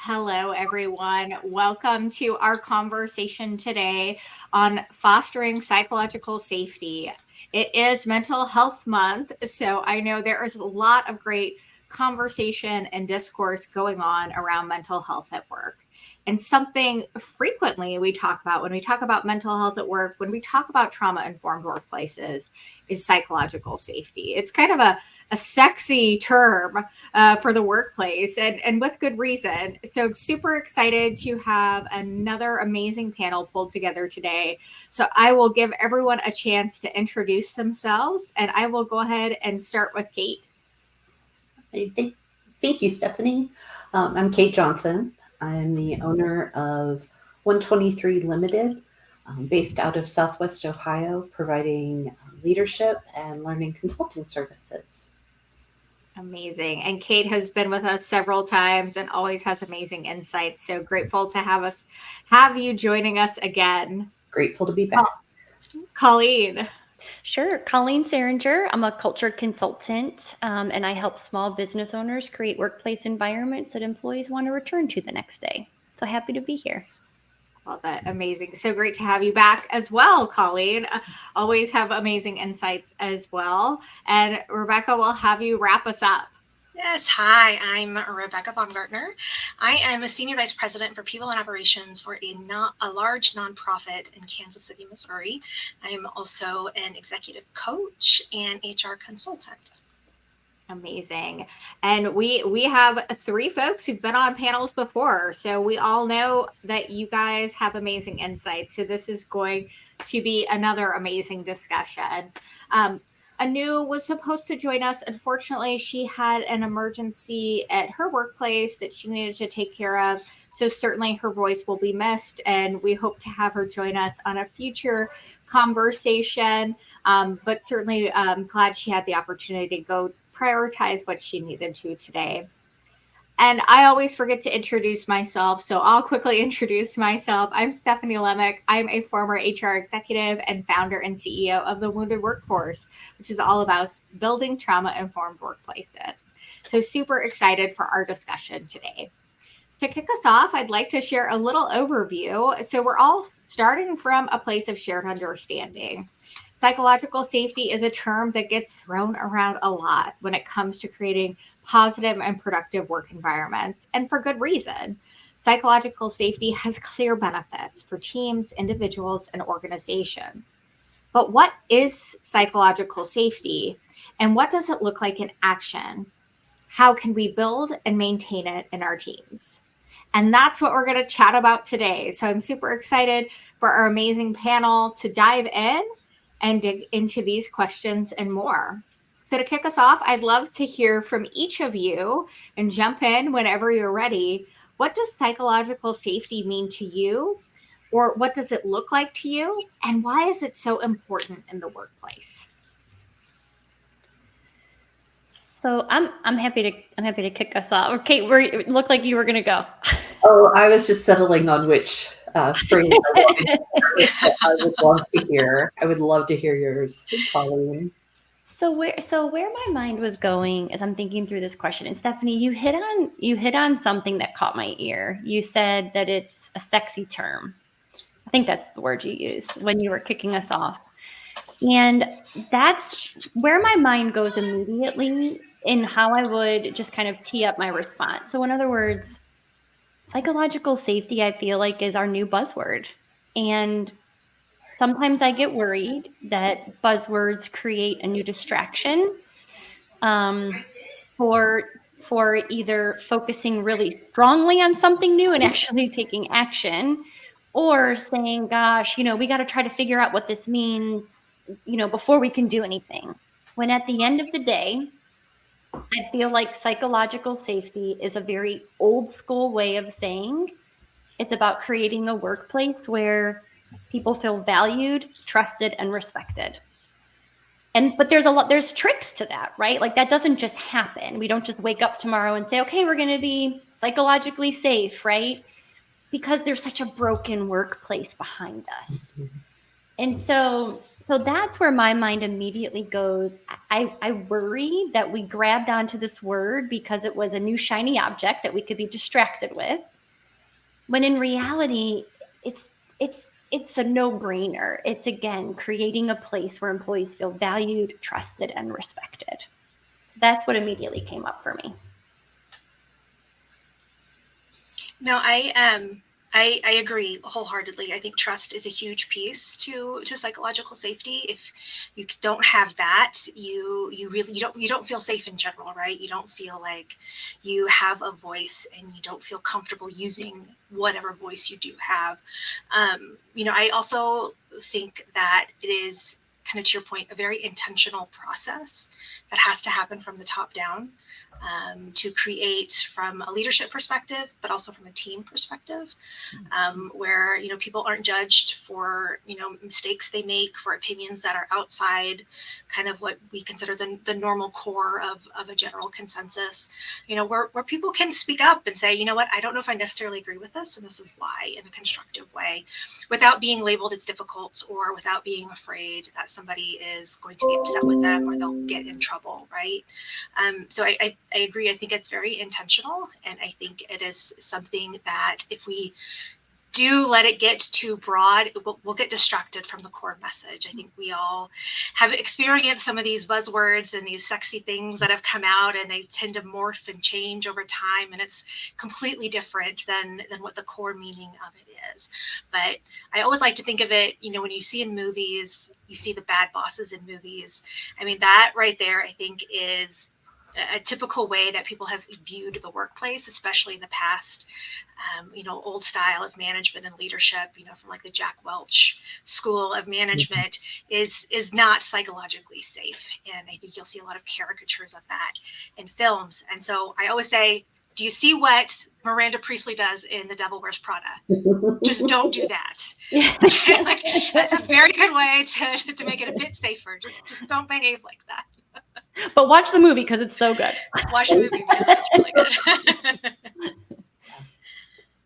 Hello, everyone. Welcome to our conversation today on fostering psychological safety. It is Mental Health Month, so I know there is a lot of great conversation and discourse going on around mental health at work. And something frequently we talk about when we talk about mental health at work, when we talk about trauma informed workplaces, is psychological safety. It's kind of a sexy term for the workplace, and with good reason. So, super excited to have another amazing panel pulled together today. So, I will give everyone a chance to introduce themselves, and I will go ahead and start with Kate. Thank you, Stephanie. I'm Kate Johnson. I'm the owner of 123 Limited, based out of Southwest Ohio, providing leadership and learning consulting services. Amazing. And Kate has been with us several times and always has amazing insights. So grateful to have you joining us again. Grateful to be back. Colleen. Sure. Colleen Seringer. I'm a culture consultant, and I help small business owners create workplace environments that employees want to return to the next day. So happy to be here. Love that. Amazing. So great to have you back as well, Colleen. Always have amazing insights as well. And Rebecca, will have you wrap us up. Yes, hi, I'm Rebecca Baumgartner. I am a Senior Vice President for People and Operations for a large nonprofit in Kansas City, Missouri. I am also an executive coach and HR consultant. Amazing. And we have three folks who've been on panels before. So we all know that you guys have amazing insights. So this is going to be another amazing discussion. Anu was supposed to join us. Unfortunately, she had an emergency at her workplace that she needed to take care of. So certainly her voice will be missed, and we hope to have her join us on a future conversation. But certainly glad she had the opportunity to go prioritize what she needed to today. And I always forget to introduce myself, so I'll quickly introduce myself. I'm Stephanie Lemick. I'm a former HR executive and founder and CEO of the Wounded Workforce, which is all about building trauma-informed workplaces. So super excited for our discussion today. To kick us off, I'd like to share a little overview. So we're all starting from a place of shared understanding. Psychological safety is a term that gets thrown around a lot when it comes to creating positive and productive work environments, and for good reason. Psychological safety has clear benefits for teams, individuals, and organizations. But what is psychological safety, and what does it look like in action? How can we build and maintain it in our teams? And that's what we're going to chat about today. So I'm super excited for our amazing panel to dive in and dig into these questions and more. So to kick us off, I'd love to hear from each of you and jump in whenever you're ready. What does psychological safety mean to you? Or what does it look like to you? And why is it so important in the workplace? So I'm happy to kick us off. Okay, it looked like you were going to go. Oh, I was just settling on which phrase I would love to hear. I would love to hear yours, Colleen. So where my mind was going as I'm thinking through this question, and Stephanie, you hit on something that caught my ear. You said that it's a sexy term. I think that's the word you used when you were kicking us off. And that's where my mind goes immediately in how I would just kind of tee up my response. So in other words, psychological safety, I feel like, is our new buzzword. And sometimes I get worried that buzzwords create a new distraction for either focusing really strongly on something new and actually taking action, or saying, gosh, we got to try to figure out what this means, before we can do anything. When at the end of the day, I feel like psychological safety is a very old school way of saying it's about creating a workplace where people feel valued, trusted, and respected. But there's tricks to that, right? Like that doesn't just happen. We don't just wake up tomorrow and say, okay, we're going to be psychologically safe, right? Because there's such a broken workplace behind us. And so So that's where my mind immediately goes. I worry that we grabbed onto this word because it was a new shiny object that we could be distracted with, when in reality, it's a no-brainer. It's, again, creating a place where employees feel valued, trusted, and respected. That's what immediately came up for me. No, I agree wholeheartedly. I think trust is a huge piece to psychological safety. If you don't have that, you really you don't feel safe in general, right? You don't feel like you have a voice, and you don't feel comfortable using whatever voice you do have. I also think that it is, kind of to your point, a very intentional process that has to happen from the top down. To create from a leadership perspective, but also from a team perspective, where people aren't judged for mistakes they make, for opinions that are outside kind of what we consider the normal core of a general consensus. Where people can speak up and say, you know what, I don't know if I necessarily agree with this, and this is why, in a constructive way, without being labeled as difficult or without being afraid that somebody is going to be upset with them or they'll get in trouble, right? So I agree. I think it's very intentional, and I think it is something that if we do let it get too broad, we'll get distracted from the core message. I think we all have experienced some of these buzzwords and these sexy things that have come out, and they tend to morph and change over time, and it's completely different than what the core meaning of it is. But I always like to think of it, when you see in movies, you see the bad bosses in movies. I mean, that right there, I think, is a typical way that people have viewed the workplace, especially in the past. Old style of management and leadership, from like the Jack Welch school of management, is not psychologically safe. And I think you'll see a lot of caricatures of that in films. And so I always say, do you see what Miranda Priestley does in The Devil Wears Prada? Just don't do that. Like, that's a very good way to make it a bit safer. Just don't behave like that. But watch the movie because it's so good. Watch the movie because it's really good.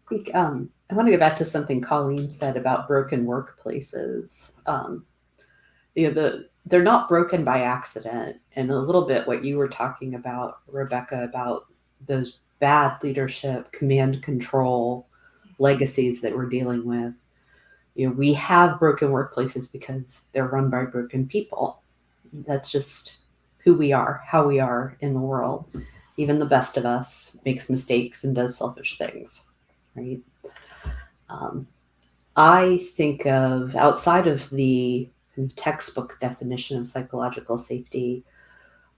I think I want to go back to something Colleen said about broken workplaces. They're not broken by accident, and a little bit what you were talking about, Rebecca, about those bad leadership, command control legacies that we're dealing with. We have broken workplaces because they're run by broken people. That's just who we are, how we are in the world. Even the best of us makes mistakes and does selfish things, right? I think of, outside of the textbook definition of psychological safety,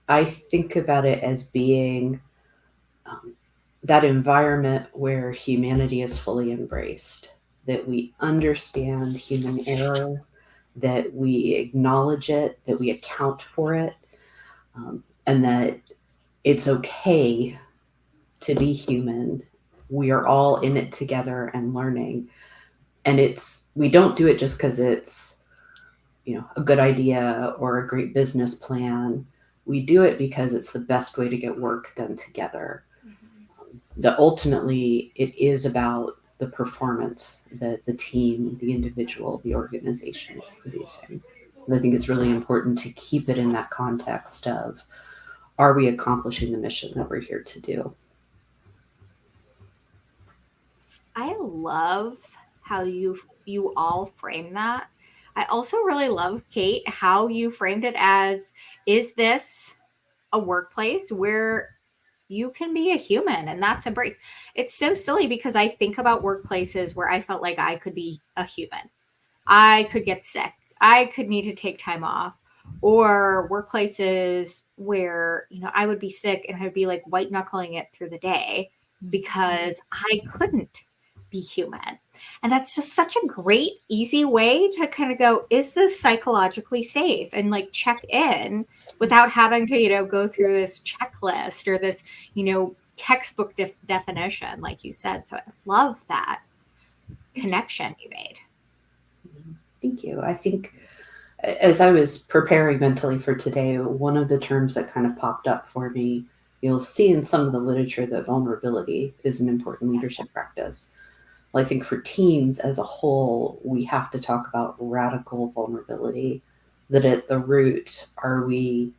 I think about it as being that environment where humanity is fully embraced, that we understand human error, that we acknowledge it, that we account for it, and that it's okay to be human. We are all in it together and learning. And we don't do it just because it's, a good idea or a great business plan. We do it because it's the best way to get work done together. That ultimately it is about the performance that the team, the individual, the organization is producing. I think it's really important to keep it in that context of, are we accomplishing the mission that we're here to do? I love how you all frame that. I also really love, Kate, how you framed it as, is this a workplace where you can be a human and that's embraced? It's so silly because I think about workplaces where I felt like I could be a human. I could get sick. I could need to take time off. Or workplaces where, I would be sick and I'd be like white knuckling it through the day because I couldn't be human. And that's just such a great, easy way to kind of go, is this psychologically safe? And like check in without having to, go through this checklist or this, textbook definition, like you said. So I love that connection you made. Thank you. I think as I was preparing mentally for today, one of the terms that kind of popped up for me, you'll see in some of the literature that vulnerability is an important leadership practice. Well, I think for teams as a whole, we have to talk about radical vulnerability that at the root, are we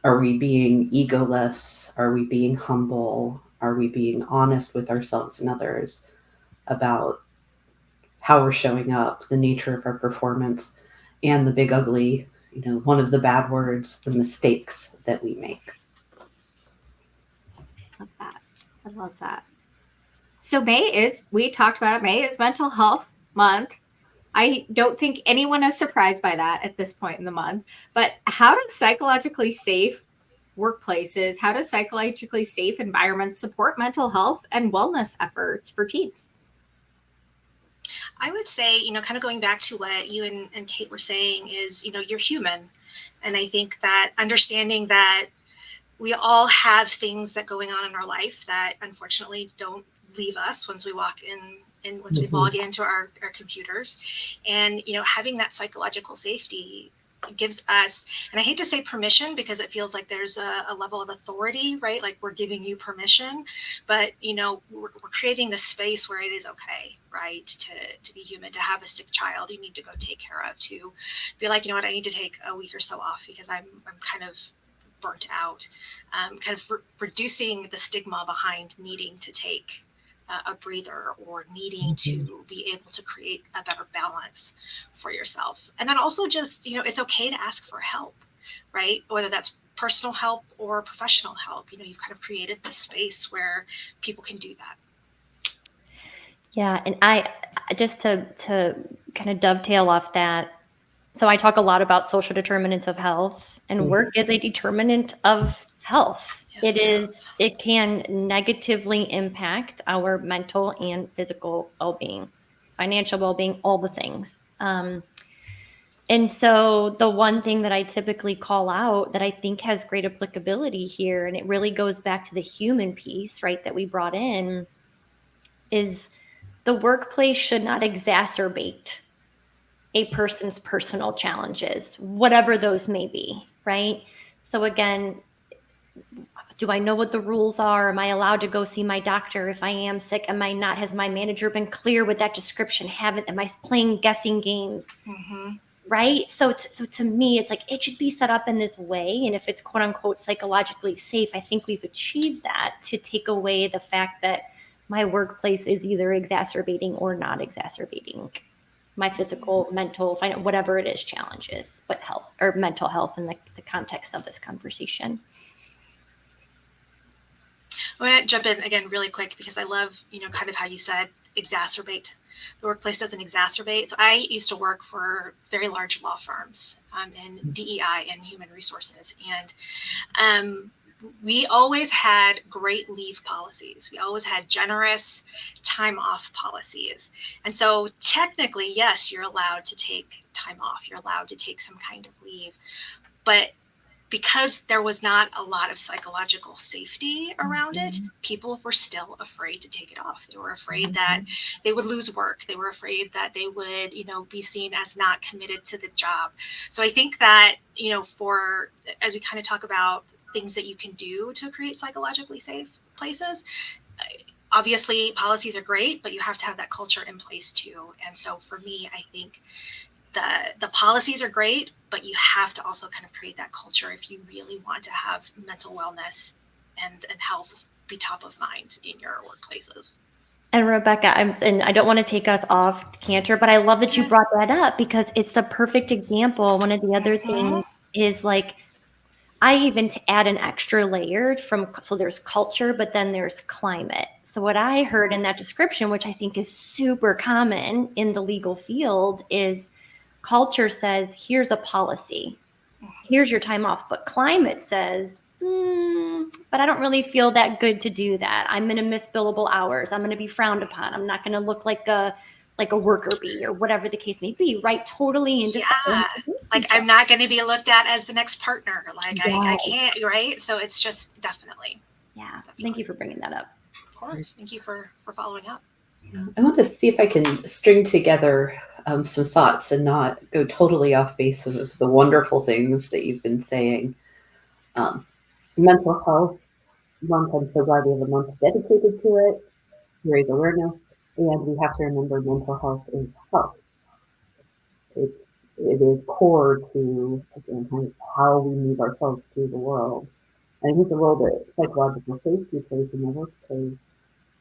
being egoless? Are we being humble? Are we being honest with ourselves and others about how we're showing up, the nature of our performance, and the big ugly, one of the bad words, the mistakes that we make. Love that. I love that. So we talked about it, May is Mental Health Month. I don't think anyone is surprised by that at this point in the month. But how do psychologically safe workplaces, how do psychologically safe environments support mental health and wellness efforts for teens? I would say, kind of going back to what you and Kate were saying is, you're human. And I think that understanding that we all have things that going on in our life that unfortunately don't leave us once we walk in and once we log into our computers, and having that psychological safety gives us, and I hate to say permission because it feels like there's a level of authority, right? Like we're giving you permission, but we're creating this space where it is okay, right, to be human, to have a sick child you need to go take care of, to be like, what, I need to take a week or so off because I'm kind of burnt out, kind of reducing the stigma behind needing to take a breather or needing to be able to create a better balance for yourself. And then also just, it's okay to ask for help, right? Whether that's personal help or professional help, you've kind of created this space where people can do that. Yeah. And I just to kind of dovetail off that. So I talk a lot about social determinants of health, and work is a determinant of health. Yes, It can negatively impact our mental and physical well-being, financial well-being, all the things. And so the one thing that I typically call out that I think has great applicability here, and it really goes back to the human piece, right, that we brought in, is the workplace should not exacerbate a person's personal challenges, whatever those may be, right? So again, do I know what the rules are? Am I allowed to go see my doctor if I am sick? Am I not? Has my manager been clear with that description? Am I playing guessing games? Mm-hmm. Right? So to me, it's like it should be set up in this way. And if it's quote unquote psychologically safe, I think we've achieved that, to take away the fact that my workplace is either exacerbating or not exacerbating my physical, mental, whatever it is, challenges, but health or mental health in the context of this conversation. I want to jump in again really quick because I love, kind of how you said exacerbate. The workplace doesn't exacerbate. So I used to work for very large law firms in DEI and human resources. And we always had great leave policies. We always had generous time off policies. And so technically, yes, you're allowed to take time off. You're allowed to take some kind of leave. But because there was not a lot of psychological safety around it, people were still afraid to take it off. They were afraid that they would lose work. They were afraid that they would, be seen as not committed to the job. So I think that, for, as we kind of talk about things that you can do to create psychologically safe places, obviously policies are great, but you have to have that culture in place too. And so for me, I think the policies are great, but you have to also kind of create that culture if you really want to have mental wellness and health be top of mind in your workplaces. And Rebecca, and I don't want to take us off canter, but I love that you brought that up because it's the perfect example. One of the other things is like, I even add an extra layer so there's culture, but then there's climate. So what I heard in that description, which I think is super common in the legal field, is culture says, here's a policy, here's your time off, but climate says, but I don't really feel that good to do that. I'm going to miss billable hours. I'm going to be frowned upon. I'm not going to look like a worker bee or whatever the case may be, right? Totally. And like I'm not going to be looked at as the next partner. Like I can't, right? So it's just definitely. Yeah. Definitely. Thank you for bringing that up. Of course. Thank you for following up. I want to see if I can string together some thoughts and not go totally off base of the wonderful things that you've been saying. Mental health month, I'm so glad we have a month dedicated to it, raise awareness, and we have to remember mental health is health. It's it is core to, again, how we move ourselves through the world. And I think the role that psychological safety plays in the workplace,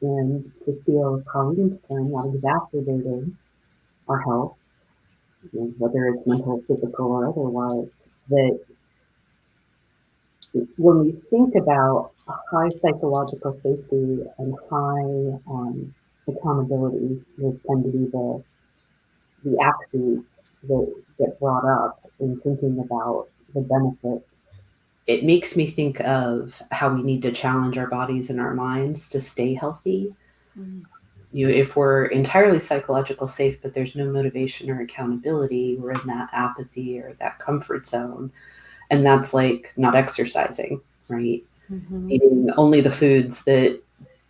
and to steal Colleen's term, not exacerbating our health, whether it's mental, physical, or otherwise, that when we think about high psychological safety and high accountability, those tend to be the axes that get brought up in thinking about the benefits. It makes me think of how we need to challenge our bodies and our minds to stay healthy. If we're entirely psychological safe, but there's no motivation or accountability, we're in that apathy or that comfort zone. And that's like not exercising, right? Eating only the foods that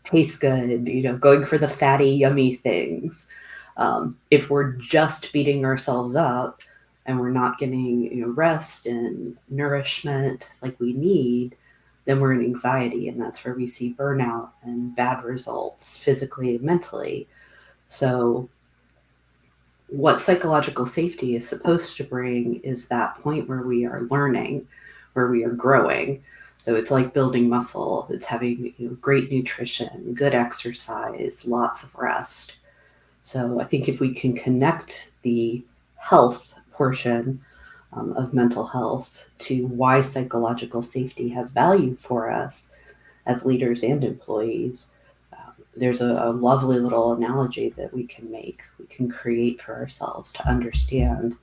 taste good, going for the fatty, yummy things. If we're just beating ourselves up and we're not getting rest and nourishment like we need, then we're in anxiety, and that's where we see burnout and bad results physically and mentally. So what psychological safety is supposed to bring is that point where we are learning, where we are growing. So it's like building muscle. It's having great nutrition, good exercise, lots of rest. So I think if we can connect the health portion of mental health to why psychological safety has value for us as leaders and employees, there's a lovely little analogy that we can create for ourselves to understand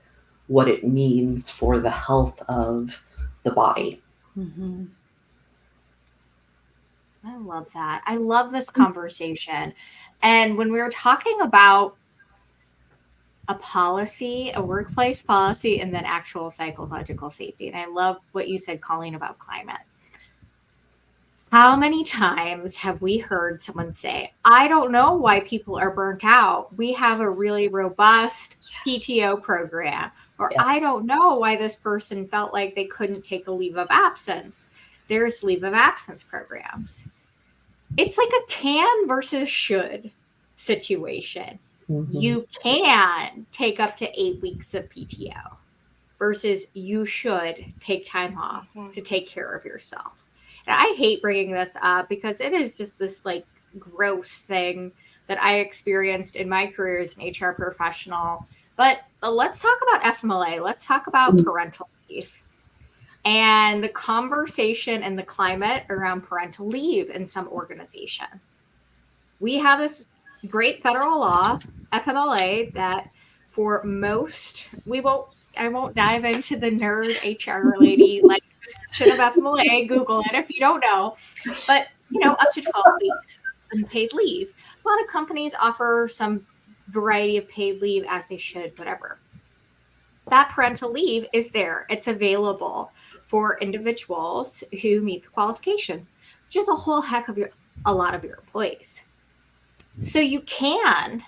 what it means for the health of the body. I love that. I love this conversation. And when we were talking about a policy, a workplace policy, and then actual psychological safety, and I love what you said, Colleen, about climate. How many times have we heard someone say, I don't know why people are burnt out. We have a really robust PTO program. Or I don't know why this person felt like they couldn't take a leave of absence. There's leave of absence programs. It's like a can versus should situation. You can take up to 8 weeks of PTO versus you should take time off to take care of yourself. And I hate bringing this up because it is just this like gross thing that I experienced in my career as an HR professional. But let's talk about FMLA. Let's talk about parental leave and the conversation and the climate around parental leave in some organizations. We have this great federal law, FMLA, that for most, I won't dive into the nerd HR lady like description of FMLA. Google it if you don't know. But up to 12 weeks unpaid leave. A lot of companies offer some variety of paid leave, as they should, whatever. That parental leave is there. It's available for individuals who meet the qualifications, which is a whole heck of a lot of your employees. So you can,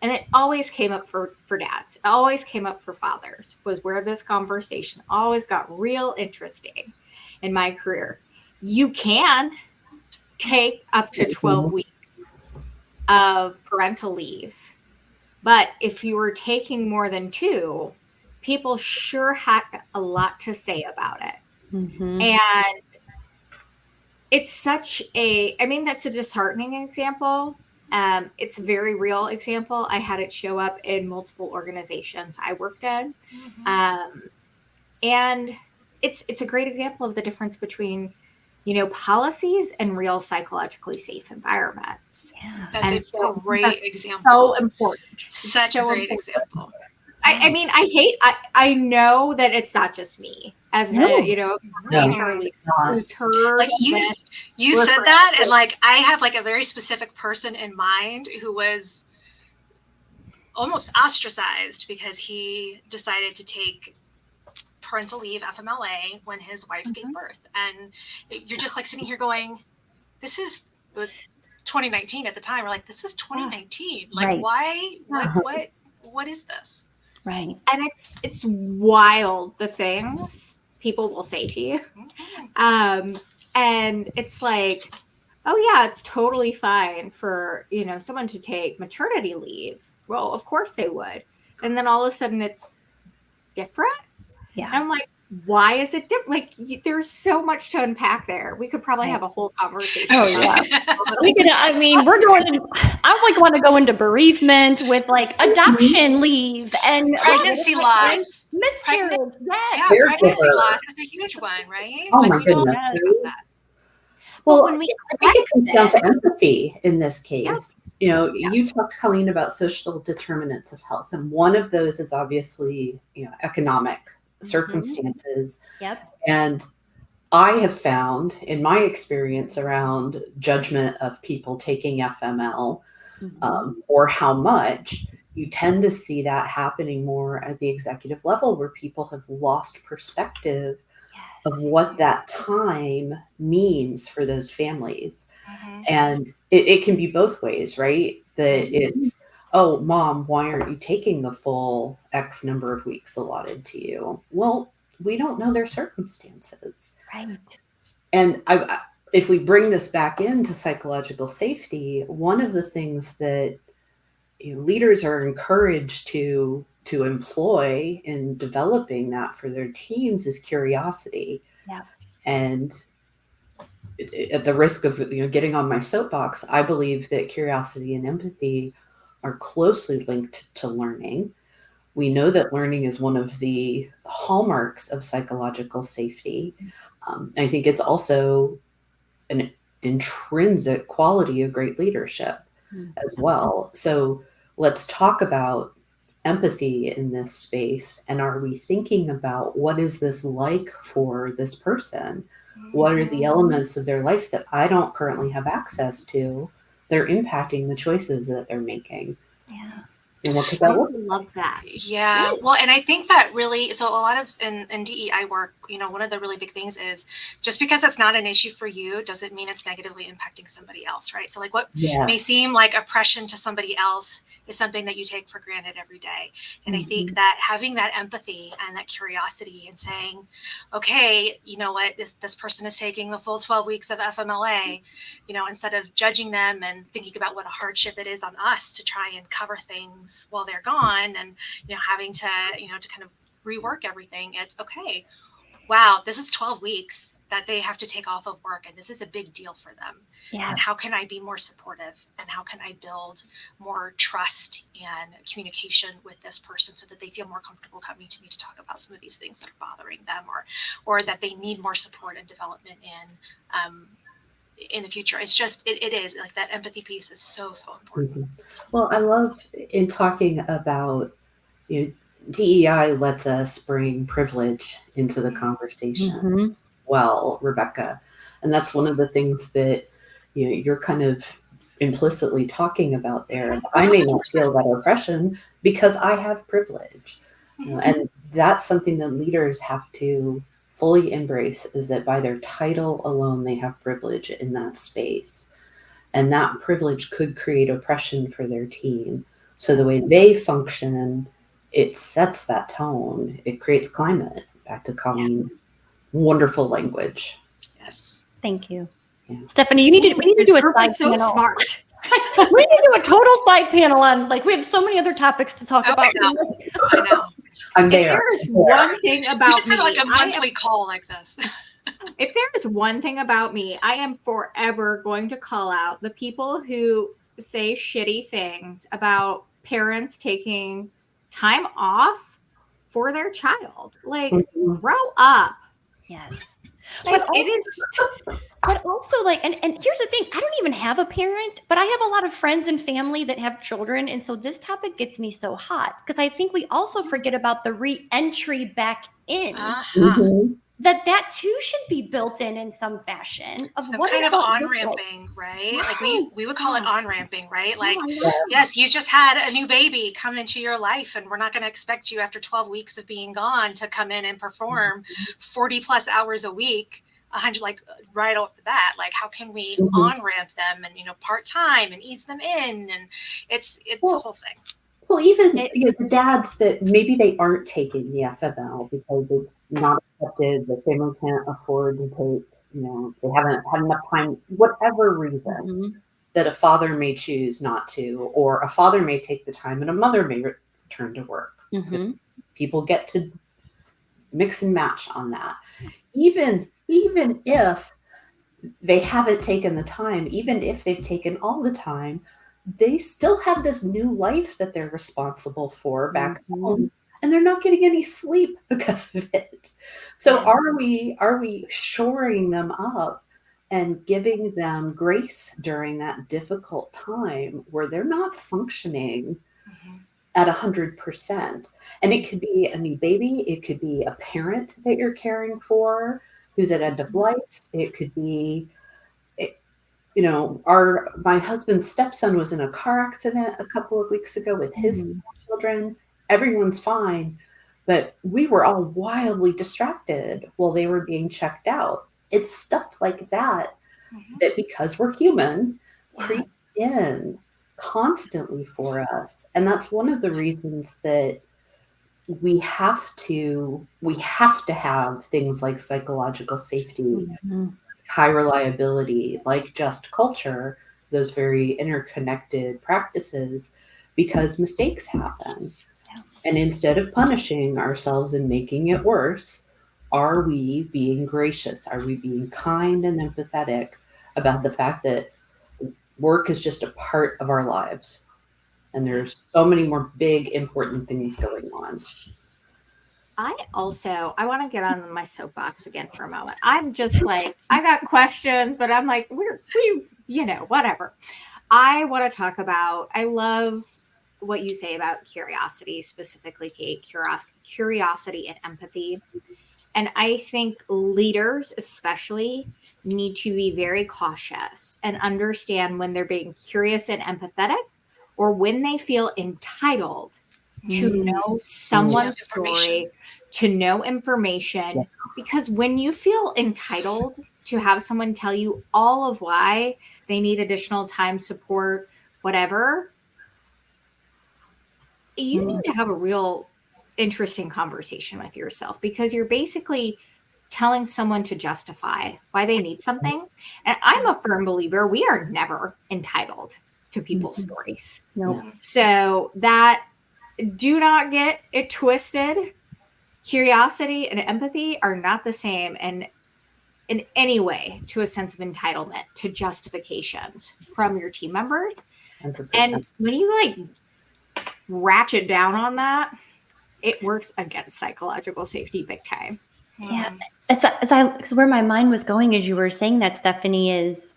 and it always came up for dads, it always came up for fathers, was where this conversation always got real interesting in my career. You can take up to 12 weeks of parental leave, but if you were taking more than 2, people sure had a lot to say about it. And it's such that's a disheartening example. It's a very real example. I had it show up in multiple organizations I worked in. And it's a great example of the difference between, policies and real psychologically safe environments. That's a great example. So important. Such a great example. I know that it's not just me as HR leader who's heard. Like you said that, and like I have like a very specific person in mind who was almost ostracized because he decided to take parental leave, FMLA, when his wife gave birth, and you're just like sitting here going, it was 2019 at the time. We're like, this is 2019. Like, why? What is this? Right. And it's wild the things people will say to you. And it's like, oh yeah, it's totally fine for, someone to take maternity leave. Well, of course they would. And then all of a sudden it's different. Yeah. And I'm like, why is it different? Like, there's so much to unpack there. We could probably have a whole conversation. Oh, yeah. We could, I mean, we're going in, I like want to go into bereavement with like adoption leave and pregnancy loss. Miscarriage. Yes. Yeah, pregnancy loss is a huge one, right? Oh Like, my we don't goodness. discuss that. Well, when we I think it comes down correct to empathy in this case. Yep. You know, you talked, Colleen, about social determinants of health, and one of those is obviously, you know, economic circumstances. Yep. And I have found in my experience around judgment of people taking FML or how much, you tend to see that happening more at the executive level where people have lost perspective of what that time means for those families. And it can be both ways, right? That it's, oh, Mom, why aren't you taking the full X number of weeks allotted to you? Well, we don't know their circumstances. Right. And if we bring this back into psychological safety, one of the things that, you know, leaders are encouraged to employ in developing that for their teams is curiosity. Yeah. And at the risk of, you know, getting on my soapbox, I believe that curiosity and empathy are closely linked to learning. We know that learning is one of the hallmarks of psychological safety. I think it's also an intrinsic quality of great leadership as well. So let's talk about empathy in this space. And are we thinking about what is this like for this person? What are the elements of their life that I don't currently have access to? They're impacting the choices that they're making. Yeah. And what could that look like? love that. Yeah. Well, and I think that really, so a lot of in DEI work, you know, one of the really big things is just because it's not an issue for you doesn't mean it's negatively impacting somebody else, right? So like what may seem like oppression to somebody else is something that you take for granted every day. And I think that having that empathy and that curiosity and saying, okay, you know what, this person is taking the full 12 weeks of FMLA, you know, instead of judging them and thinking about what a hardship it is on us to try and cover things while they're gone and, you know, having to, you know, to kind of rework everything. It's okay. Wow, this is 12 weeks that they have to take off of work, and this is a big deal for them. Yeah. And how can I be more supportive, and how can I build more trust and communication with this person so that they feel more comfortable coming to me to talk about some of these things that are bothering them, or that they need more support and development in the future. It's just, it is like that empathy piece is so important. Well, I love in talking about, you know, DEI lets us bring privilege into the conversation. Well, Rebecca, and that's one of the things that, you know, you're kind of implicitly talking about there. I may not feel that oppression because I have privilege, you know, and that's something that leaders have to fully embrace, is that by their title alone they have privilege in that space, and that privilege could create oppression for their team. So the way they function, it sets that tone. It creates climate. Back to Colleen, wonderful language. Yes. Thank you. Yeah. Stephanie, we need to do a side so panel. Smart. We need to do a total side panel on, like, we have so many other topics to talk about. I know. I'm If there. there is one thing We about just me, have like a monthly call like this. if there is one thing about me, I am forever going to call out the people who say shitty things about parents taking time off for their child. Like, grow up. Yes. Like, But it is. But also, like, and here's the thing, I don't even have a parent, but I have a lot of friends and family that have children. And so this topic gets me so hot because I think we also forget about the re-entry back in. That too should be built in some fashion of some what kind of on-ramping, right? Like we would call it on-ramping, right? Like, yes, you just had a new baby come into your life, and we're not going to expect you after 12 weeks of being gone to come in and perform 40 plus hours a week, 100, like right off the bat. Like, how can we on-ramp them and, you know, part-time and ease them in? And it's a whole thing. Well, even you know, the dads that maybe they aren't taking the FML because it's not accepted, the family can't afford to take, you know, they haven't had enough time, whatever reason, that a father may choose not to, or a father may take the time and a mother may return to work. People get to mix and match on that. Even if they haven't taken the time, even if they've taken all the time, they still have this new life that they're responsible for back home, and they're not getting any sleep because of it. So are we shoring them up and giving them grace during that difficult time where they're not functioning at 100%? And it could be a new baby, it could be a parent that you're caring for who's at end of life, it could be, you know, my husband's stepson was in a car accident a couple of weeks ago with his children. Everyone's fine, but we were all wildly distracted while they were being checked out. It's stuff like that that, because we're human, creeps in constantly for us. And that's one of the reasons that we have to have things like psychological safety, high reliability, like just culture, those very interconnected practices, because mistakes happen. And instead of punishing ourselves and making it worse, are we being gracious? Are we being kind and empathetic about the fact that work is just a part of our lives? And there's so many more big, important things going on. I want to get on my soapbox again for a moment. I'm just like, I got questions, but I'm like, whatever. I want to talk about, I love what you say about curiosity, specifically, Kate, curiosity and empathy. And I think leaders especially need to be very cautious and understand when they're being curious and empathetic, or when they feel entitled to know someone's story, to know information. Because when you feel entitled to have someone tell you all of why they need additional time, support, whatever, you need to have a real interesting conversation with yourself, because you're basically telling someone to justify why they need something. And I'm a firm believer we are never entitled to people's stories. So that, do not get it twisted. Curiosity and empathy are not the same, and in any way to a sense of entitlement to justifications from your team members. 100%. And when you like ratchet down on that, it works against psychological safety big time. Yeah. As where my mind was going as you were saying that, Stephanie, is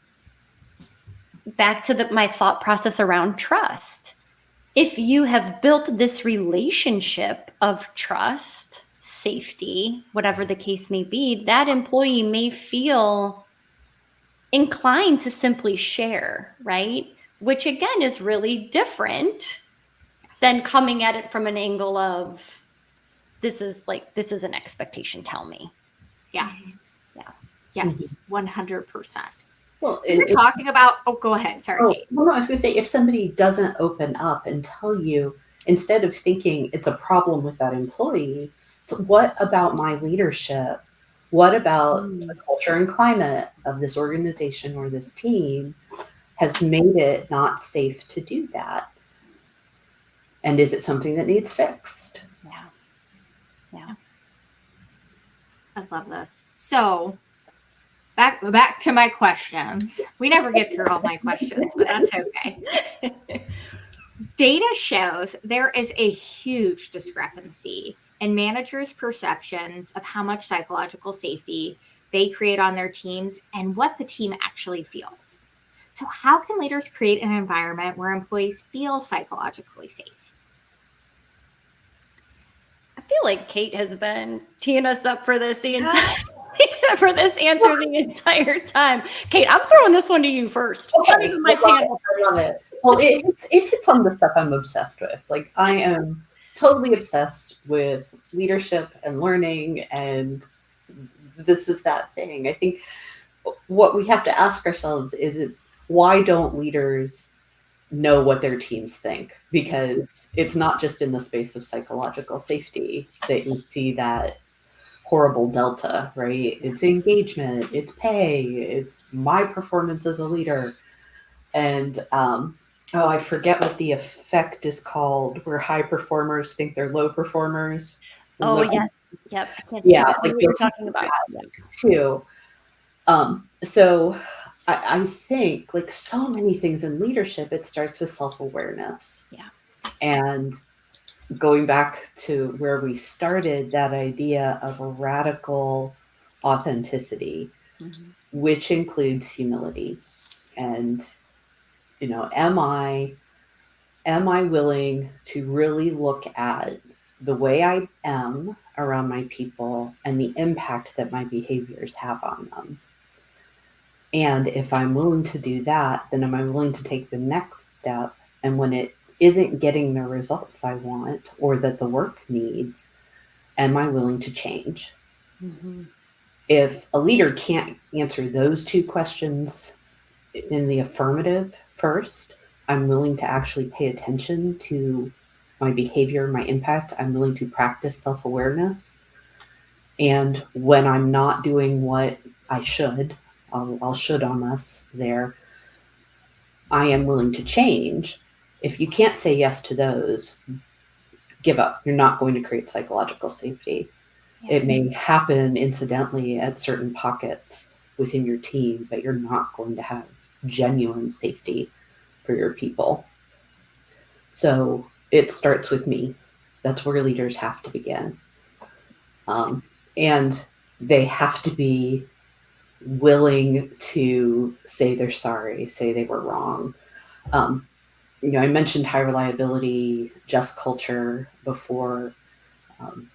back to my thought process around trust. If you have built this relationship of trust, safety, whatever the case may be, that employee may feel inclined to simply share, right? Which again is really different than coming at it from an angle of, this is an expectation, tell me. Yeah. Yes, 100%. Well, so we're talking about, go ahead. Sorry, Kate. Well, no, I was going to say, if somebody doesn't open up and tell you, instead of thinking it's a problem with that employee, it's what about my leadership? What about the culture and climate of this organization or this team has made it not safe to do that? And is it something that needs fixed? Yeah. I love this. So back to my questions. We never get through all my questions, but that's okay. Data shows there is a huge discrepancy in managers' perceptions of how much psychological safety they create on their teams and what the team actually feels. So how can leaders create an environment where employees feel psychologically safe? I feel like Kate has been teeing us up for this for this answer the entire time. Kate, I'm throwing this one to you first. Okay, I love it. Well, it hits on the stuff I'm obsessed with. Like, I am totally obsessed with leadership and learning, and this is that thing. I think what we have to ask ourselves is, why don't leaders know what their teams think? Because it's not just in the space of psychological safety that you see that horrible delta, right? It's engagement, it's pay, it's my performance as a leader. And I forget what the effect is called, where high performers think they're low performers. Oh, yes. Yep. I can't Yeah, exactly like what you'll you're see talking about. Yeah. that too. So I think like so many things in leadership, it starts with self-awareness. Yeah. And going back to where we started, that idea of a radical authenticity, Mhm. which includes humility. And, am I willing to really look at the way I am around my people and the impact that my behaviors have on them? And if I'm willing to do that, then am I willing to take the next step? And when it isn't getting the results I want or that the work needs, am I willing to change? Mhm. If a leader can't answer those two questions in the affirmative first, I'm willing to actually pay attention to my behavior, my impact. I'm willing to practice self awareness. And when I'm not doing what I should, I'll should on us there, I am willing to change. If you can't say yes to those, give up. You're not going to create psychological safety. Yeah. It may happen incidentally at certain pockets within your team, but you're not going to have genuine safety for your people. So it starts with me. That's where leaders have to begin. And they have to be willing to say they're sorry, say they were wrong. Um, I mentioned high reliability, just culture before. Um,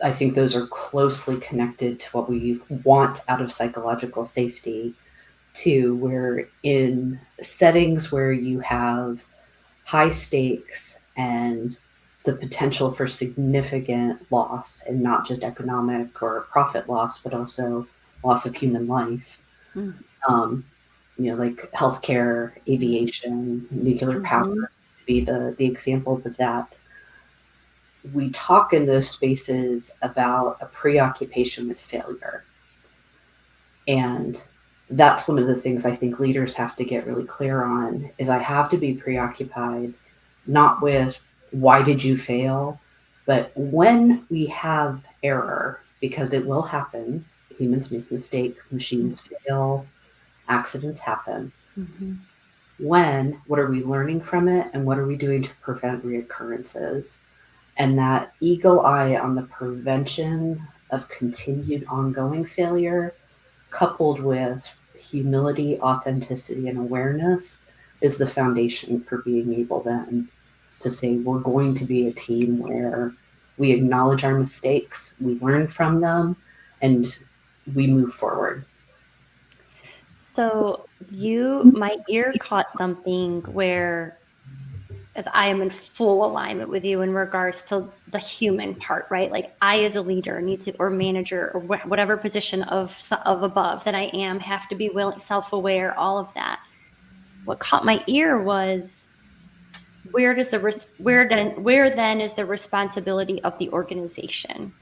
I think those are closely connected to what we want out of psychological safety, too, where in settings where you have high stakes and the potential for significant loss, and not just economic or profit loss, but also loss of human life. Mm. Um, like healthcare, aviation, nuclear power, Mhm. be the examples of that. We talk in those spaces about a preoccupation with failure. And that's one of the things I think leaders have to get really clear on is I have to be preoccupied not with why did you fail, but when we have error, because it will happen, humans make mistakes, machines fail, accidents happen. Mhm. What are we learning from it and what are we doing to prevent reoccurrences? And that eagle eye on the prevention of continued ongoing failure, coupled with humility, authenticity, and awareness, is the foundation for being able then to say we're going to be a team where we acknowledge our mistakes, we learn from them, and we move forward. So my ear caught something where, as I am in full alignment with you in regards to the human part, right? Like I, as a leader, need to, or manager, or whatever position of above that I am, have to be willing, self-aware, all of that. What caught my ear was, where then is the responsibility of the organization?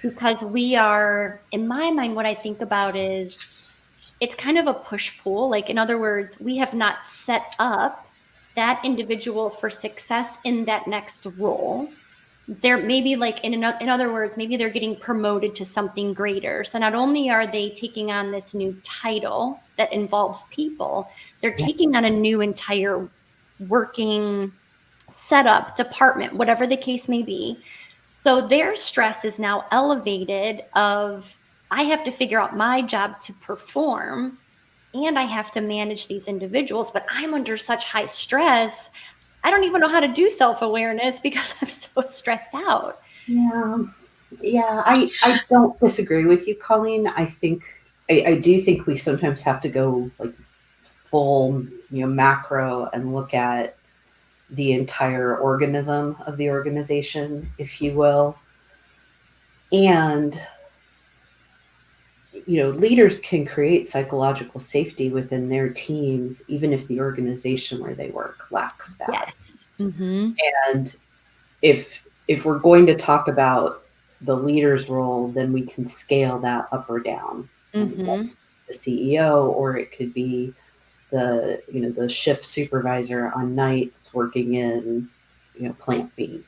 Because we are, in my mind, what I think about is it's kind of a push pull. Like, in other words, we have not set up that individual for success in that next role. They're maybe like, in other words, maybe they're getting promoted to something greater. So not only are they taking on this new title that involves people, they're taking on a new entire working setup, department, whatever the case may be. So their stress is now elevated of, I have to figure out my job to perform and I have to manage these individuals, but I'm under such high stress. I don't even know how to do self-awareness because I'm so stressed out. Yeah, yeah, I don't disagree with you, Colleen. I do think we sometimes have to go like full, macro and look at the entire organism of the organization, if you will. And, leaders can create psychological safety within their teams, even if the organization where they work lacks that. Yes. Mm-hmm. And if we're going to talk about the leader's role, then we can scale that up or down. Mm-hmm. The CEO, or it could be the shift supervisor on nights working in plant B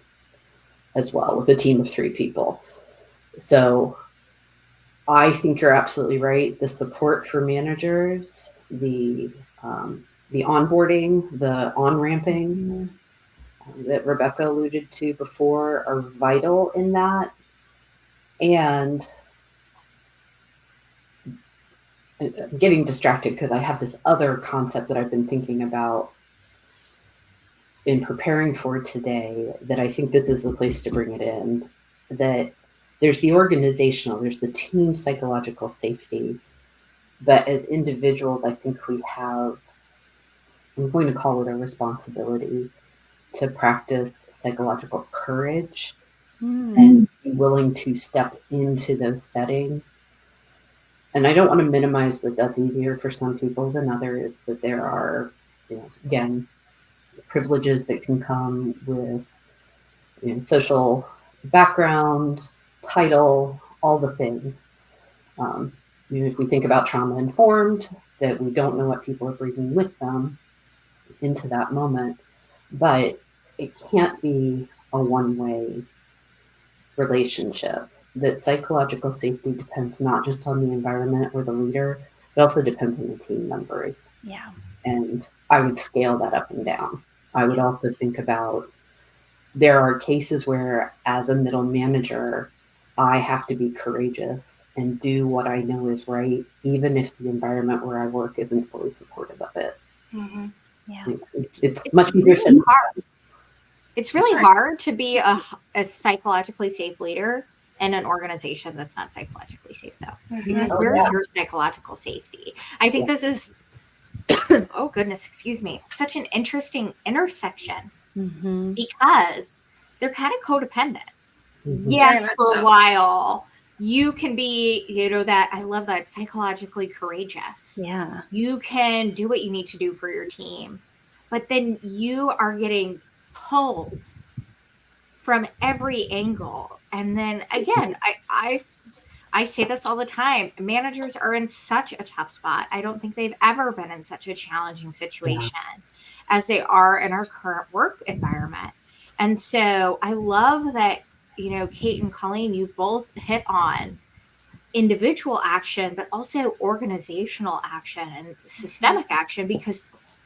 as well with a team of 3 people. So I think you're absolutely right. The support for managers, the onboarding, the on-ramping that Rebecca alluded to before are vital in that. And I'm getting distracted because I have this other concept that I've been thinking about in preparing for today that I think this is the place to bring it in. That there's the organizational, there's the team psychological safety. But as individuals, I think we have, I'm going to call it a responsibility to practice psychological courage and be willing to step into those settings. And I don't want to minimize that that's easier for some people than others, that there are, again, privileges that can come with social background, title, all the things. If we think about trauma informed, that we don't know what people are bringing with them into that moment, but it can't be a one-way relationship. That psychological safety depends not just on the environment or the leader, it also depends on the team members. Yeah. And I would scale that up and down. I would also think about, there are cases where as a middle manager, I have to be courageous and do what I know is right, even if the environment where I work isn't fully supportive of it. Mm-hmm. Yeah. It's much easier said than done. It's really hard to be a psychologically safe leader in an organization that's not psychologically safe, though. Because where's your psychological safety? I think this is, oh goodness, excuse me, such an interesting intersection because they're kind of codependent. Yes, for a while you can be, that I love that, psychologically courageous. Yeah. You can do what you need to do for your team, but then you are getting pulled from every angle. And then again, I say this all the time. Managers are in such a tough spot. I don't think they've ever been in such a challenging situation as they are in our current work environment. And so I love that, Kate and Colleen, you've both hit on individual action, but also organizational action and systemic action, because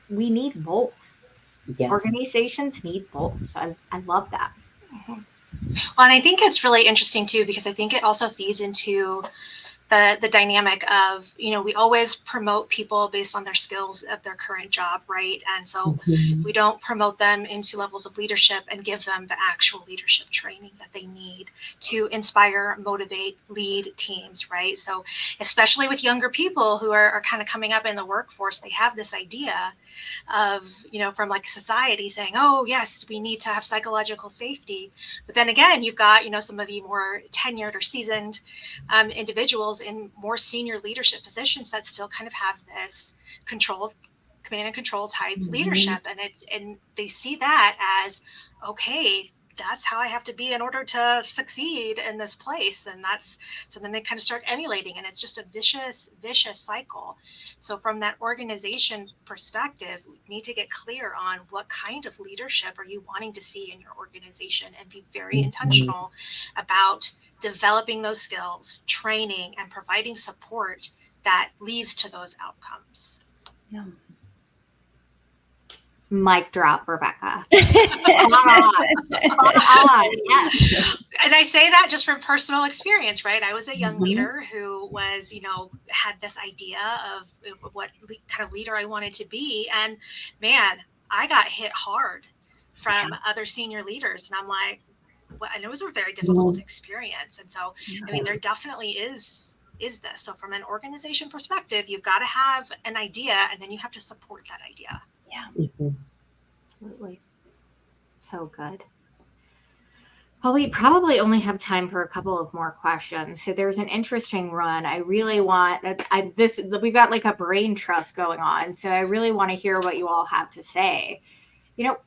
we need both. Yes. Organizations need both. So I love that. Well, and I think it's really interesting too, because I think it also feeds into the dynamic of, we always promote people based on their skills of their current job, right? And so we don't promote them into levels of leadership and give them the actual leadership training that they need to inspire, motivate, lead teams, right? So especially with younger people who are kind of coming up in the workforce, they have this idea of, from like society saying, oh yes, we need to have psychological safety. But then again, you've got, some of the more tenured or seasoned individuals in more senior leadership positions that still kind of have this command and control type leadership. And they see that as, okay, that's how I have to be in order to succeed in this place. And so then they kind of start emulating, and it's just a vicious cycle. So from that organization perspective, we need to get clear on what kind of leadership are you wanting to see in your organization, and be very intentional about developing those skills, training, and providing support that leads to those outcomes. Yeah. Mic drop, Rebecca. Come on. Yes. And I say that just from personal experience, right? I was a young leader who was, had this idea of what kind of leader I wanted to be. And man, I got hit hard from other senior leaders. And I'm like, and it was a very difficult experience. And so, I mean, there definitely is this. So from an organization perspective, you've got to have an idea, and then you have to support that idea. Yeah. Absolutely. So good. Well, we probably only have time for a couple of more questions. So there's an interesting run. I really want we've got like a brain trust going on. So I really want to hear what you all have to say.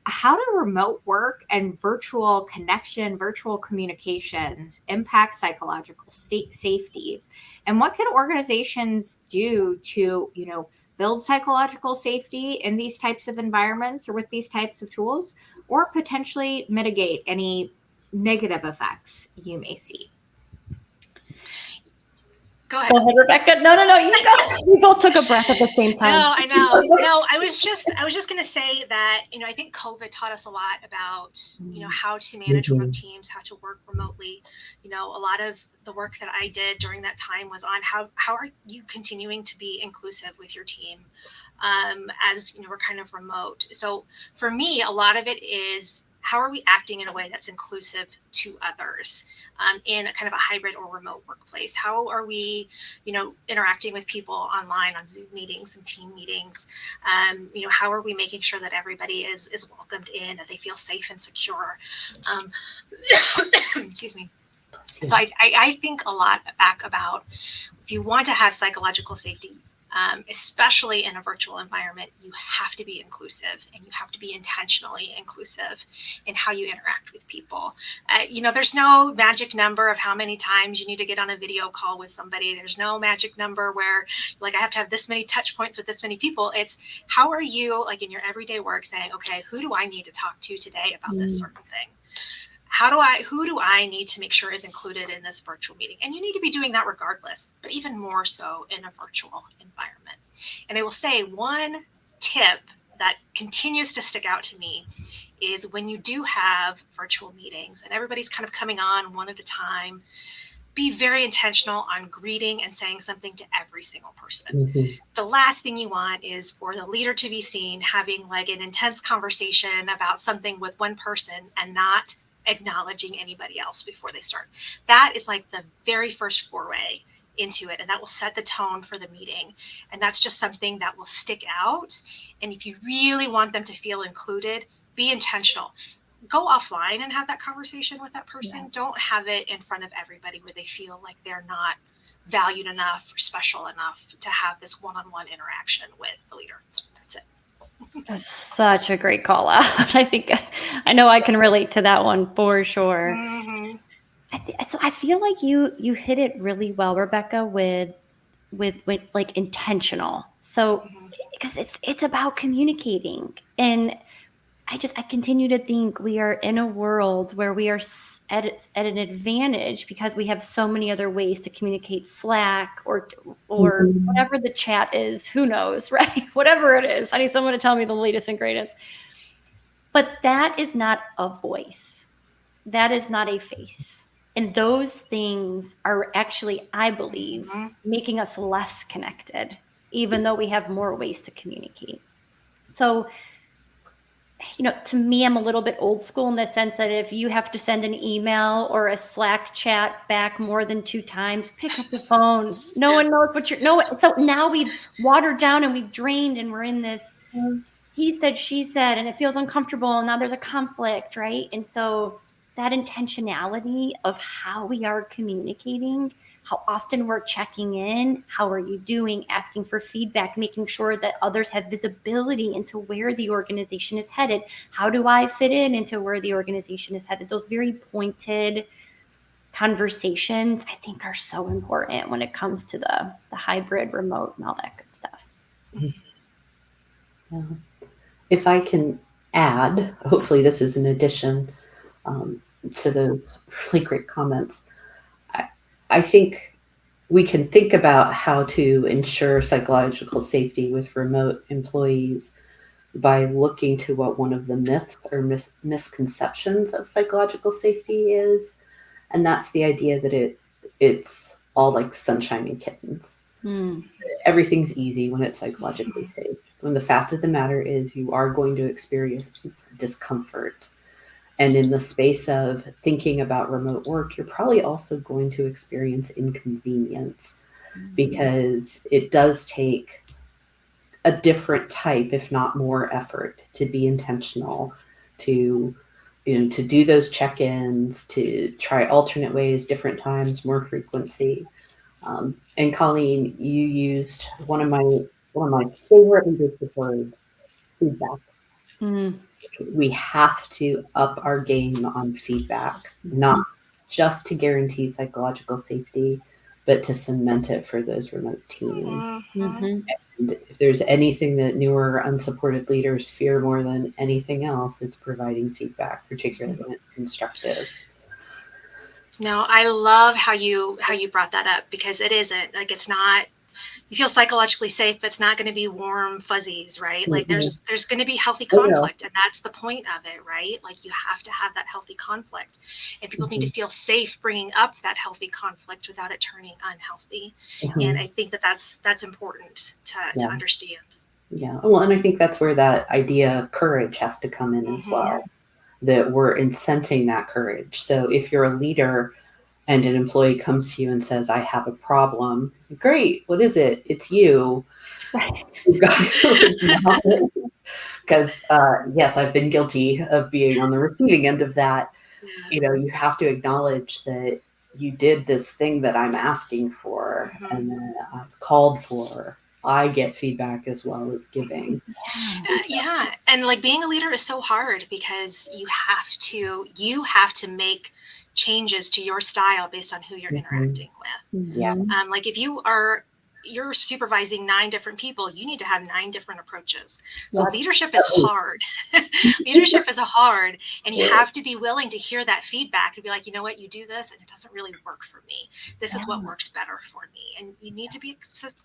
How do remote work and virtual connection, virtual communications impact psychological safety? And what can organizations do to, build psychological safety in these types of environments or with these types of tools, or potentially mitigate any negative effects you may see? Go ahead. Go ahead, Rebecca. No, you go. We both took a breath at the same time. No, I know. No, I was just going to say that, I think COVID taught us a lot about, how to manage remote teams, how to work remotely. A lot of the work that I did during that time was on how are you continuing to be inclusive with your team, as, we're kind of remote. So for me, a lot of it is, how are we acting in a way that's inclusive to others, in a kind of a hybrid or remote workplace? How are we, interacting with people online on Zoom meetings and team meetings? How are we making sure that everybody is welcomed in, that they feel safe and secure? Excuse me. So I think a lot back about, if you want to have psychological safety, especially in a virtual environment, you have to be inclusive, and you have to be intentionally inclusive in how you interact with people. There's no magic number of how many times you need to get on a video call with somebody. There's no magic number where, like, I have to have this many touch points with this many people. It's, how are you, like, in your everyday work, saying, okay, who do I need to talk to today about this certain thing? Who do I need to make sure is included in this virtual meeting? And you need to be doing that regardless, but even more so in a virtual environment. And I will say, one tip that continues to stick out to me is, when you do have virtual meetings and everybody's kind of coming on one at a time, be very intentional on greeting and saying something to every single person. The last thing you want is for the leader to be seen having, like, an intense conversation about something with one person and not acknowledging anybody else before they start. That is like the very first foray into it, and that will set the tone for the meeting. And that's just something that will stick out. And if you really want them to feel included, be intentional. Go offline and have that conversation with that person. Yeah. Don't have it in front of everybody where they feel like they're not valued enough or special enough to have this one-on-one interaction with the leader. So that's it. That's such a great call out. I know I can relate to that one for sure. Mm-hmm. So I feel like you hit it really well, Rebecca, with like intentional. So because it's about communicating, and I continue to think we are in a world where we are at an advantage because we have so many other ways to communicate. Slack or whatever the chat is, who knows, right? Whatever it is, I need someone to tell me the latest and greatest. But that is not a voice. That is not a face. And those things are actually, I believe, making us less connected, even though we have more ways to communicate. So, to me, I'm a little bit old school in the sense that if you have to send an email or a Slack chat back more than 2 times, pick up the phone. No one knows what so now we've watered down and we've drained, and we're in this he said, she said, and it feels uncomfortable. And now there's a conflict, right? And so that intentionality of how we are communicating, how often we're checking in, how are you doing, asking for feedback, making sure that others have visibility into where the organization is headed. How do I fit into where the organization is headed? Those very pointed conversations, I think, are so important when it comes to the hybrid, remote, and all that good stuff. Yeah. If I can add, hopefully this is an addition to those really great comments. I think we can think about how to ensure psychological safety with remote employees by looking to what one of the myths or misconceptions of psychological safety is. And that's the idea that it's all like sunshine and kittens. Everything's easy when it's psychologically safe. When the fact of the matter is, you are going to experience discomfort. And in the space of thinking about remote work, you're probably also going to experience inconvenience, because it does take a different type, if not more effort, to be intentional, to do those check-ins, to try alternate ways, different times, more frequency. And Colleen, you used one of my favorite leadership words, feedback. We have to up our game on feedback, not just to guarantee psychological safety, but to cement it for those remote teams. And if there's anything that newer unsupported leaders fear more than anything else, it's providing feedback, particularly when it's constructive. No, I love how you brought that up, because it isn't like, it's not, you feel psychologically safe, but it's not going to be warm fuzzies, right? Like Mhm. there's going to be healthy Oh, yeah. conflict, and that's the point of it, right? Like you have to have that healthy conflict, and people need to feel safe bringing up that healthy conflict without it turning unhealthy. And Mhm. I think that that's important to Yeah. understand. Yeah. Well, and I think that's where that idea of courage has to come in as well, that we're incenting that courage. So if you're a leader and an employee comes to you and says, I have a problem, great. What is it? It's you. Right. You've got to, because yes, I've been guilty of being on the receiving end of that. Yeah. You have to acknowledge that you did this thing that I'm asking for and that I've called for. I get feedback as well as giving. Yeah, and like being a leader is so hard, because you have to make changes to your style based on who you're interacting with. Yeah. Like if you're supervising 9 different people, you need to have 9 different approaches. So Yep. leadership is hard. Leadership is hard, and you have to be willing to hear that feedback and be like, you know what, you do this and it doesn't really work for me. This is what works better for me. And you need to be,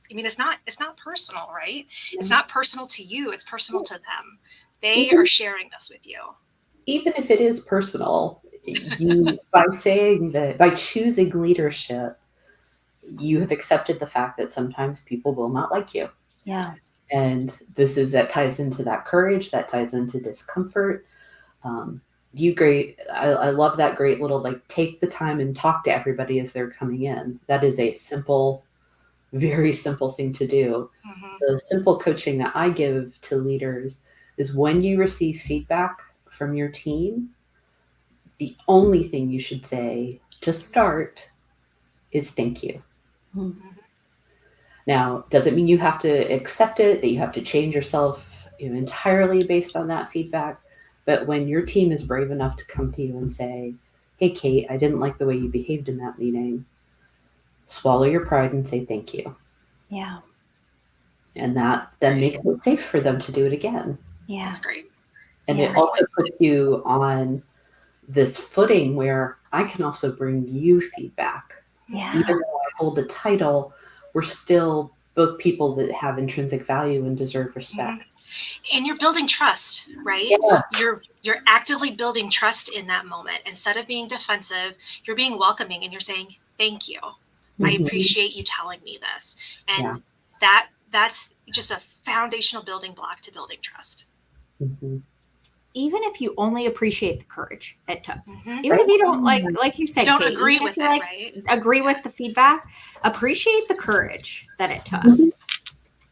I mean, it's not personal, right? It's not personal to you, it's personal to them. They are sharing this with you. Even if it is personal, you by choosing leadership, you have accepted the fact that sometimes people will not like you. Yeah. And that ties into that courage, that ties into discomfort. I love that great little, like, take the time and talk to everybody as they're coming in. That is a simple, very simple thing to do. The simple coaching that I give to leaders is when you receive feedback from your team, the only thing you should say to start is thank you. Now, doesn't mean you have to accept it, that you have to change yourself entirely based on that feedback. But when your team is brave enough to come to you and say, hey, Kate, I didn't like the way you behaved in that meeting, swallow your pride and say thank you. Yeah. And that then makes it safe for them to do it again. Yeah. That's great. And Yeah. it also puts you on this footing where I can also bring you feedback. Yeah. Even though I hold a title, we're still both people that have intrinsic value and deserve respect. And you're building trust, right? Yes. You're actively building trust in that moment. Instead of being defensive, you're being welcoming, and you're saying, thank you. I appreciate you telling me this. And that's just a foundational building block to building trust. Even if you only appreciate the courage it took, even if you don't like you said, don't Kate, agree even with if you it, right? agree with the feedback, appreciate the courage that it took.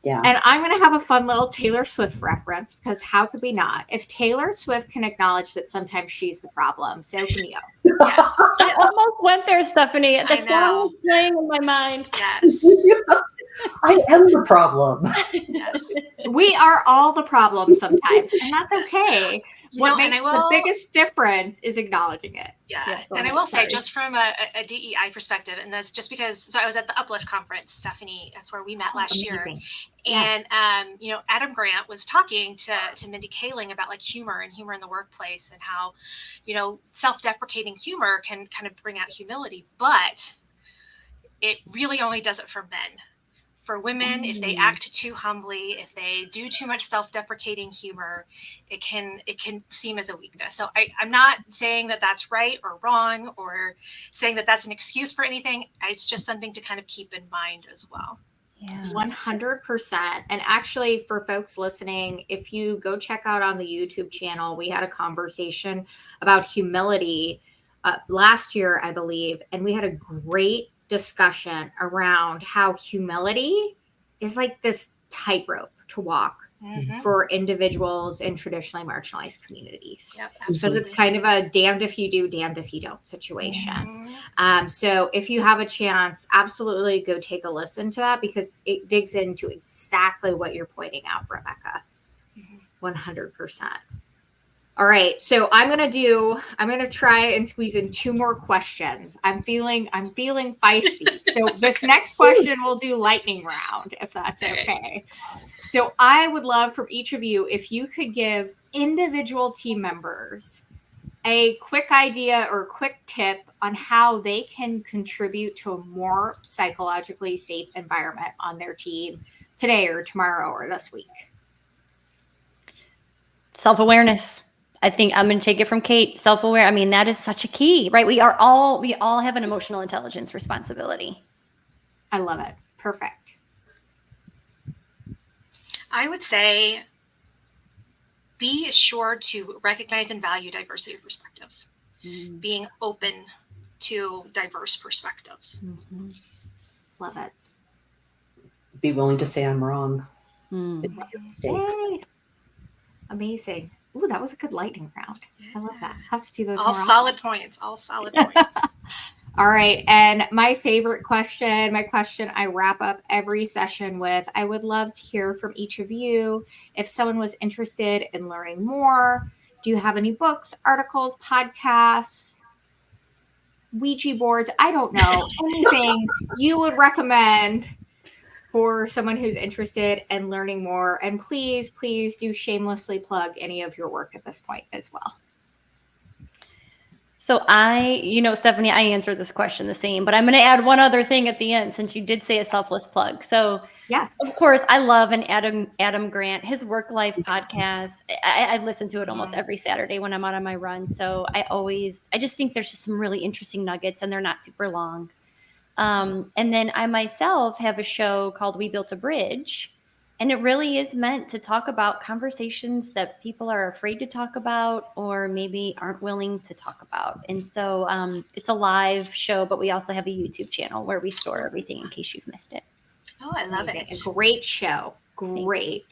Yeah. And I'm going to have a fun little Taylor Swift reference, because how could we not? If Taylor Swift can acknowledge that sometimes she's the problem, so can you. Yes. I almost went there, Stephanie. The I song know. was playing in my mind. Yes. I am the problem. Yes. We are all the problem sometimes, and that's okay. What makes the biggest difference is acknowledging it. Yeah, and I will say, just from a DEI perspective, and that's just because, so I was at the Uplift conference, Stephanie, that's where we met last year. And, Adam Grant was talking to Mindy Kaling about like humor and humor in the workplace, and how, self-deprecating humor can kind of bring out humility, but it really only does it for men. For women, if they act too humbly, if they do too much self-deprecating humor, it can seem as a weakness. So I'm not saying that that's right or wrong, or saying that that's an excuse for anything. It's just something to kind of keep in mind as well. Yeah. 100%. And actually, for folks listening, if you go check out on the YouTube channel, we had a conversation about humility last year, I believe, and we had a great discussion around how humility is like this tightrope to walk for individuals in traditionally marginalized communities. Yep, because it's kind of a damned if you do, damned if you don't situation. So if you have a chance, absolutely go take a listen to that, because it digs into exactly what you're pointing out, Rebecca. 100%. All right, so I'm gonna try and squeeze in 2 more questions. I'm feeling feisty. So this next question we'll do lightning round, if that's okay. So I would love from each of you if you could give individual team members a quick idea or quick tip on how they can contribute to a more psychologically safe environment on their team today or tomorrow or this week? Self-awareness. I think I'm going to take it from Kate. Self-aware. I mean, that is such a key, right? We all have an emotional intelligence responsibility. I love it. Perfect. I would say be sure to recognize and value diversity of perspectives, being open to diverse perspectives. Mm-hmm. Love it. Be willing to say I'm wrong. Yay. Amazing. Ooh, that was a good lightning round. I love that. Have to do those all more solid often. points. All solid points. All right. And my favorite question, my question I wrap up every session with, I would love to hear from each of you. If someone was interested in learning more, do you have any books, articles, podcasts, Ouija boards? I don't know. Anything you would recommend for someone who's interested in learning more? And please, please do shamelessly plug any of your work at this point as well. So Stephanie, I answered this question the same, but I'm going to add one other thing at the end since you did say a selfless plug. So yeah, of course, I love an Adam Grant, his work life podcast. I listen to it almost every Saturday when I'm out on my run. So I just think there's just some really interesting nuggets and they're not super long. And then I myself have a show called We Built a Bridge. And it really is meant to talk about conversations that people are afraid to talk about or maybe aren't willing to talk about. And so it's a live show, but we also have a YouTube channel where we store everything in case you've missed it. Oh, I love it. A great show. Great.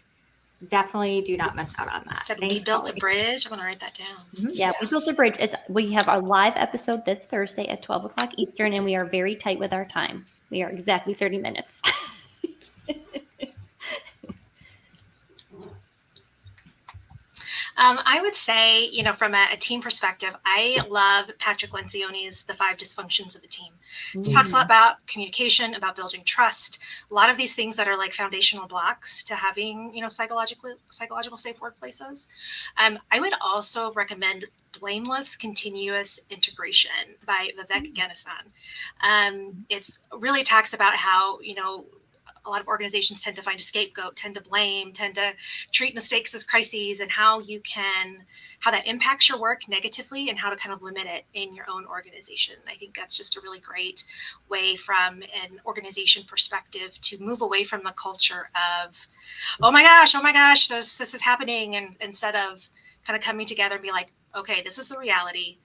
Definitely do not miss out on that. Said we built a bridge. I'm going to write that down. Mm-hmm. Yeah, we built a bridge. We have our live episode this Thursday at 12 o'clock Eastern, and we are very tight with our time. We are exactly 30 minutes. I would say, from a team perspective, I love Patrick Lencioni's The 5 Dysfunctions of a Team. It talks a lot about communication, about building trust, a lot of these things that are like foundational blocks to having, psychological safe workplaces. I would also recommend Blameless Continuous Integration by Vivek Ganesan. It really talks about how, a lot of organizations tend to find a scapegoat, tend to blame, tend to treat mistakes as crises, and how that impacts your work negatively and how to kind of limit it in your own organization. I think that's just a really great way from an organization perspective to move away from the culture of, oh my gosh, this is happening. And instead of kind of coming together and be like, okay, this is the reality.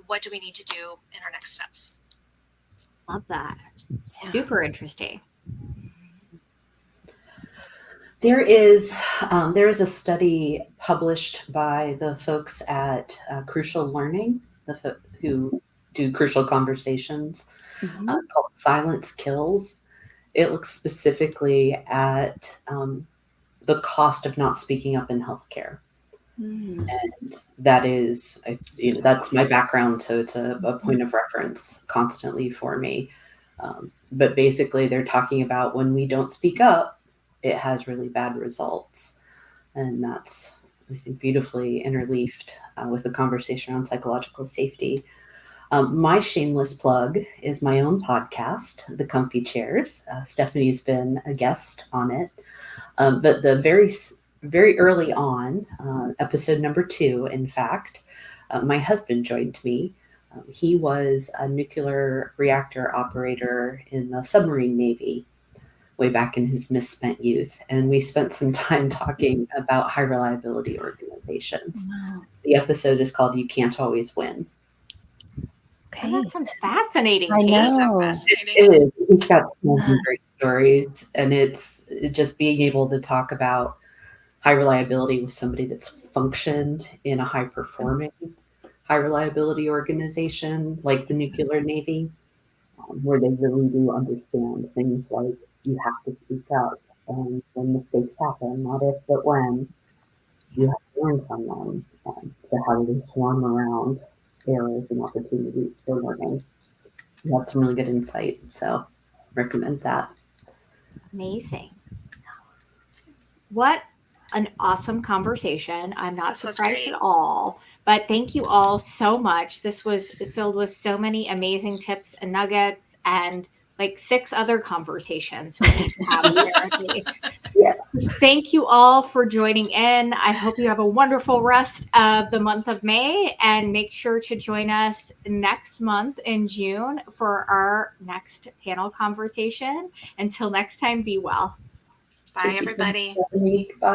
What do we need to do in our next steps? Love that. Super interesting. There is a study published by the folks at Crucial Learning, who do crucial conversations, called Silence Kills. It looks specifically at the cost of not speaking up in healthcare. And that is, that's my background, so it's a point of reference constantly for me. But basically, they're talking about when we don't speak up, it has really bad results. And that's, I think, beautifully interleaved with the conversation around psychological safety. My shameless plug is my own podcast, The Comfy Chairs. Stephanie's been a guest on it. But the very early on, episode number 2, in fact, my husband joined me. He was a nuclear reactor operator in the submarine Navy way back in his misspent youth. And we spent some time talking about high reliability organizations. Wow. The episode is called You Can't Always Win. Okay. Oh, that sounds fascinating. I know. So fascinating. It is. He's got some great stories. And it's just being able to talk about high reliability with somebody that's functioned in a high performing, high reliability organization like the nuclear Navy, where they really do understand things like you have to speak up, and when mistakes happen, not if, but when, you have to learn from them, to how to swarm around errors and opportunities for learning. You have some really good insight, so recommend that. Amazing. What an awesome conversation. I'm not This was surprised great. at all. But thank you all so much. This was filled with so many amazing tips and nuggets and like 6 other conversations we need to have apparently. Yes. Thank you all for joining in. I hope you have a wonderful rest of the month of May, and make sure to join us next month in June for our next panel conversation. Until next time, be well. Bye, Thank you so much, everybody. Stephanie. Bye.